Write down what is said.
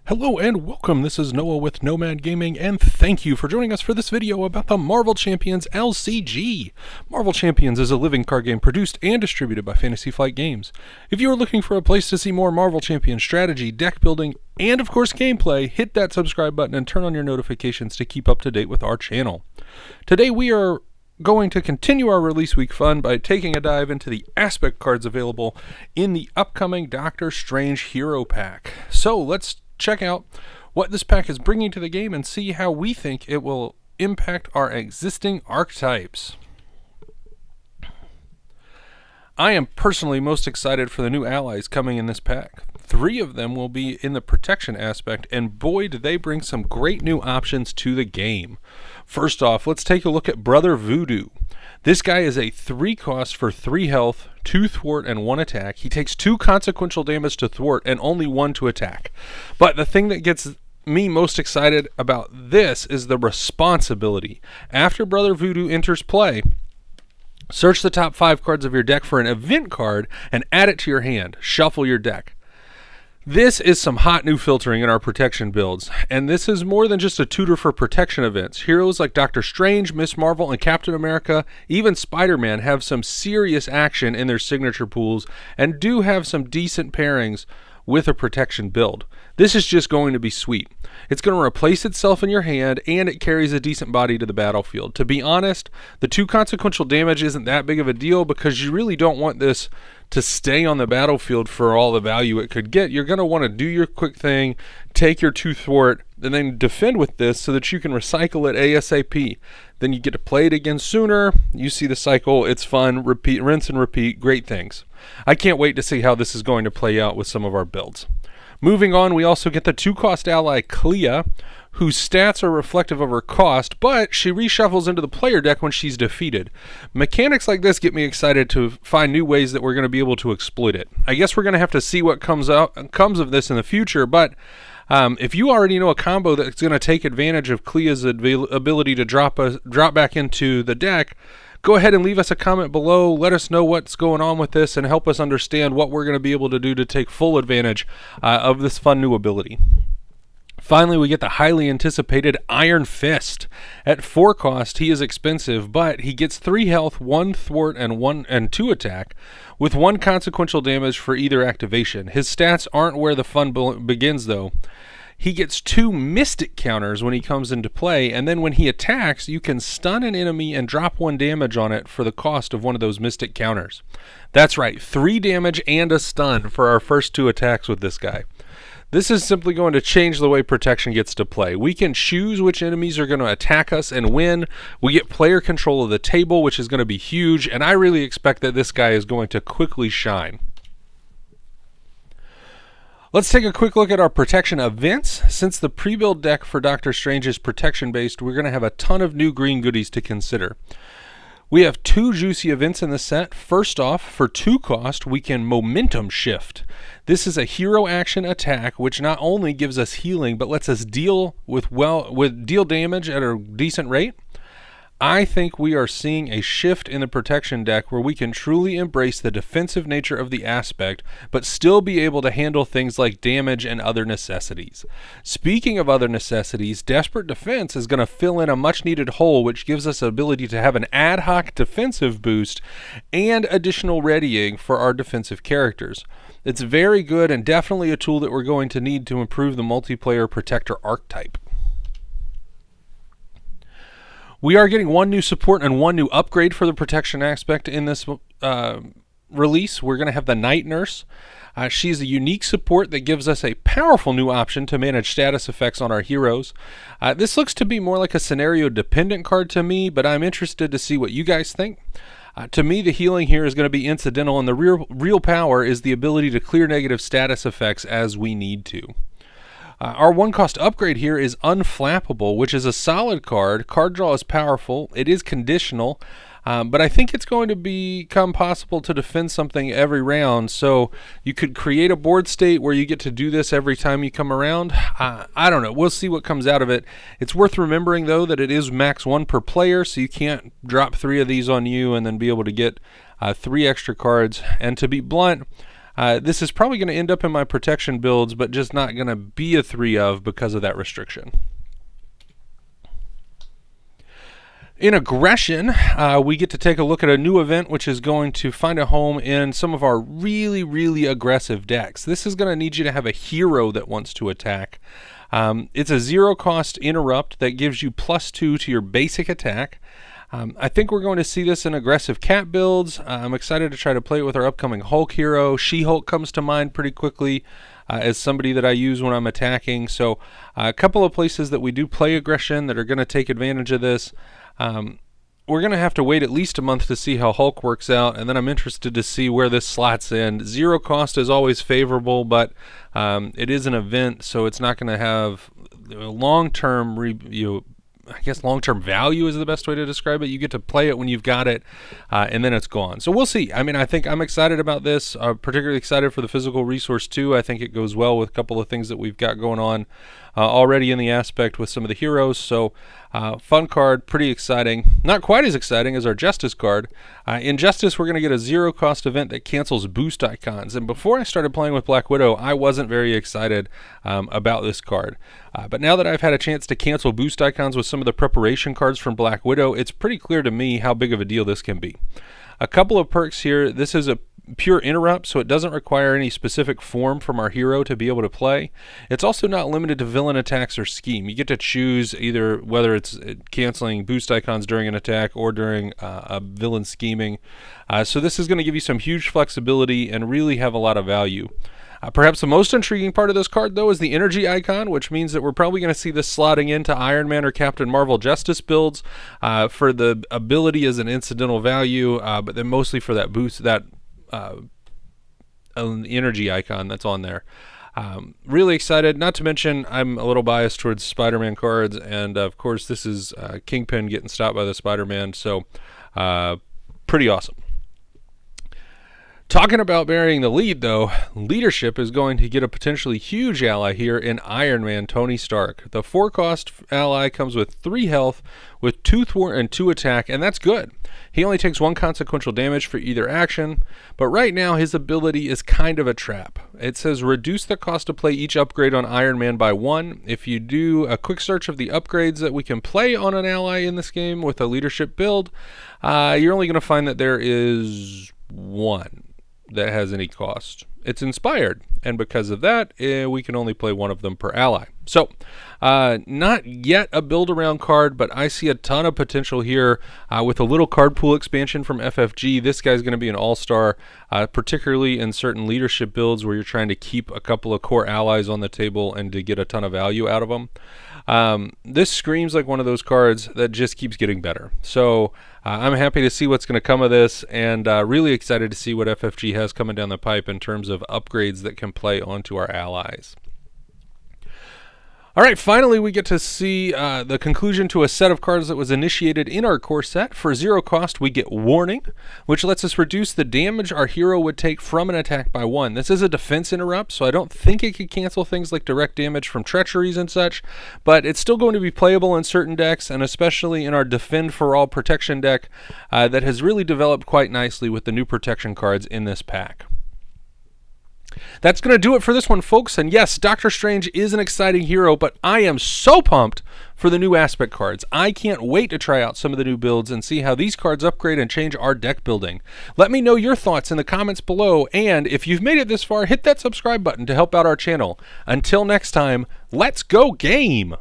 Hello and welcome, this is Noah with Nomad Gaming, and thank you for joining us for this video about the Marvel Champions LCG. Marvel Champions is a living card game produced and distributed by Fantasy Flight Games. If you are looking for a place to see more Marvel Champions strategy, deck building, and of course gameplay, hit that subscribe button and turn on your notifications to keep up to date with our channel. Today we are going to continue our release week fun by taking a dive into the aspect cards available in the upcoming Doctor Strange Hero Pack. So let's check out what this pack is bringing to the game and see how we think it will impact our existing archetypes. I am personally most excited for the new allies coming in this pack. 3 of them will be in the protection aspect, and boy do they bring some great new options to the game. First off, let's take a look at Brother Voodoo. This guy is a 3 cost for 3 health, 2 thwart, and 1 attack. He takes 2 consequential damage to thwart and only 1 to attack. But the thing that gets me most excited about this is the responsibility. After Brother Voodoo enters play, search the top 5 cards of your deck for an event card and add it to your hand. Shuffle your deck. This is some hot new filtering in our protection builds, and this is more than just a tutor for protection events. Heroes like Doctor Strange, Miss Marvel, and Captain America, even Spider-Man, have some serious action in their signature pools and do have some decent pairings with a protection build. This is just going to be sweet. It's going to replace itself in your hand, and it carries a decent body to the battlefield. To be honest, the 2 consequential damage isn't that big of a deal because you really don't want this to stay on the battlefield for all the value it could get. You're going to want to do your quick thing, take your 2 thwart, and then defend with this so that you can recycle it ASAP. Then you get to play it again sooner. You see the cycle. It's fun. Repeat, rinse and repeat. Great things. I can't wait to see how this is going to play out with some of our builds. Moving on, we also get the 2-cost ally Clea, whose stats are reflective of her cost, but she reshuffles into the player deck when she's defeated. Mechanics like this get me excited to find new ways that we're going to be able to exploit it. I guess we're going to have to see what comes of this in the future, but if you already know a combo that's going to take advantage of Clea's ability to drop back into the deck, go ahead and leave us a comment below. Let us know what's going on with this and help us understand what we're going to be able to do to take full advantage of this fun new ability. Finally, we get the highly anticipated Iron Fist. At 4 cost, he is expensive, but he gets 3 health, 1 thwart, and 2 attack, with 1 consequential damage for either activation. His stats aren't where the fun begins, though. He gets 2 mystic counters when he comes into play, and then when he attacks, you can stun an enemy and drop 1 damage on it for the cost of one of those mystic counters. That's right, 3 damage and a stun for our first 2 attacks with this guy. This is simply going to change the way protection gets to play. We can choose which enemies are going to attack us and win. We get player control of the table, which is going to be huge, and I really expect that this guy is going to quickly shine. Let's take a quick look at our protection events. Since the pre-build deck for Doctor Strange is protection-based, we're going to have a ton of new green goodies to consider. We have 2 juicy events in the set. First off, for 2 cost, we can momentum shift. This is a hero action attack which not only gives us healing but lets us deal deal damage at a decent rate. I think we are seeing a shift in the protection deck where we can truly embrace the defensive nature of the aspect, but still be able to handle things like damage and other necessities. Speaking of other necessities, Desperate Defense is going to fill in a much-needed hole, which gives us the ability to have an ad hoc defensive boost and additional readying for our defensive characters. It's very good and definitely a tool that we're going to need to improve the multiplayer protector archetype. We are getting 1 new support and 1 new upgrade for the protection aspect in this release. We're going to have the Night Nurse. She's a unique support that gives us a powerful new option to manage status effects on our heroes. This looks to be more like a scenario-dependent card to me, but I'm interested to see what you guys think. To me, the healing here is going to be incidental, and the real power is the ability to clear negative status effects as we need to. Our 1-cost upgrade here is Unflappable, which is a solid card. Card draw is powerful. It is conditional, but I think it's going to become possible to defend something every round. So you could create a board state where you get to do this every time you come around. I don't know. We'll see what comes out of it. It's worth remembering, though, that it is max 1 per player, so you can't drop 3 of these on you and then be able to get 3 extra cards. And to be blunt, This is probably going to end up in my protection builds, but just not going to be a 3 of because of that restriction. In aggression, we get to take a look at a new event which is going to find a home in some of our really aggressive decks. This is going to need you to have a hero that wants to attack. It's a 0-cost interrupt that gives you +2 to your basic attack. I think we're going to see this in aggressive cat builds. I'm excited to try to play it with our upcoming Hulk hero. She-Hulk comes to mind pretty quickly as somebody that I use when I'm attacking. So a couple of places that we do play aggression that are going to take advantage of this. We're going to have to wait at least a month to see how Hulk works out, and then I'm interested to see where this slots in. 0 cost is always favorable, but it is an event, so it's not going to have long-term I guess long-term value is the best way to describe it. You get to play it when you've got it, and then it's gone. So we'll see. I mean, I think I'm excited about this, particularly excited for the physical resource too. I think it goes well with a couple of things that we've got going on already in the aspect with some of the heroes. So fun card, pretty exciting. Not quite as exciting as our Justice card. In Justice, we're going to get a 0-cost event that cancels boost icons. And before I started playing with Black Widow, I wasn't very excited about this card. But now that I've had a chance to cancel boost icons with some of the preparation cards from Black Widow, it's pretty clear to me how big of a deal this can be. A couple of perks here. This is a pure interrupt, so it doesn't require any specific form from our hero to be able to play. It's also not limited to villain attacks or scheme. You get to choose either whether it's canceling boost icons during an attack or during a villain scheming. So this is going to give you some huge flexibility and really have a lot of value. Perhaps the most intriguing part of this card, though, is the energy icon, which means that we're probably going to see this slotting into Iron Man or Captain Marvel Justice builds for the ability as an incidental value, but then mostly for that boost, that energy icon that's on there. Really excited, not to mention I'm a little biased towards Spider-Man cards, and of course this is Kingpin getting stopped by the Spider-Man, so pretty awesome. Talking about burying the lead, though, leadership is going to get a potentially huge ally here in Iron Man Tony Stark. The 4-cost ally comes with 3 health, with 2 thwart and 2 attack, and that's good. He only takes 1 consequential damage for either action, but right now his ability is kind of a trap. It says reduce the cost to play each upgrade on Iron Man by 1. If you do a quick search of the upgrades that we can play on an ally in this game with a leadership build, you're only going to find that there is 1 that has any cost. It's inspired, and because of that, we can only play 1 of them per ally. So, not yet a build-around card, but I see a ton of potential here with a little card pool expansion from FFG. This guy's going to be an all-star, particularly in certain leadership builds where you're trying to keep a couple of core allies on the table and to get a ton of value out of them. This screams like one of those cards that just keeps getting better. So I'm happy to see what's going to come of this, and really excited to see what FFG has coming down the pipe in terms of upgrades that can play onto our allies. All right, finally we get to see the conclusion to a set of cards that was initiated in our core set. For 0 cost, we get Warning, which lets us reduce the damage our hero would take from an attack by 1. This is a defense interrupt, so I don't think it could cancel things like direct damage from treacheries and such, but it's still going to be playable in certain decks, and especially in our Defend for All protection deck that has really developed quite nicely with the new protection cards in this pack. That's going to do it for this one, folks. And yes, Doctor Strange is an exciting hero, but I am so pumped for the new aspect cards. I can't wait to try out some of the new builds and see how these cards upgrade and change our deck building. Let me know your thoughts in the comments below, and if you've made it this far, hit that subscribe button to help out our channel. Until next time, let's go game!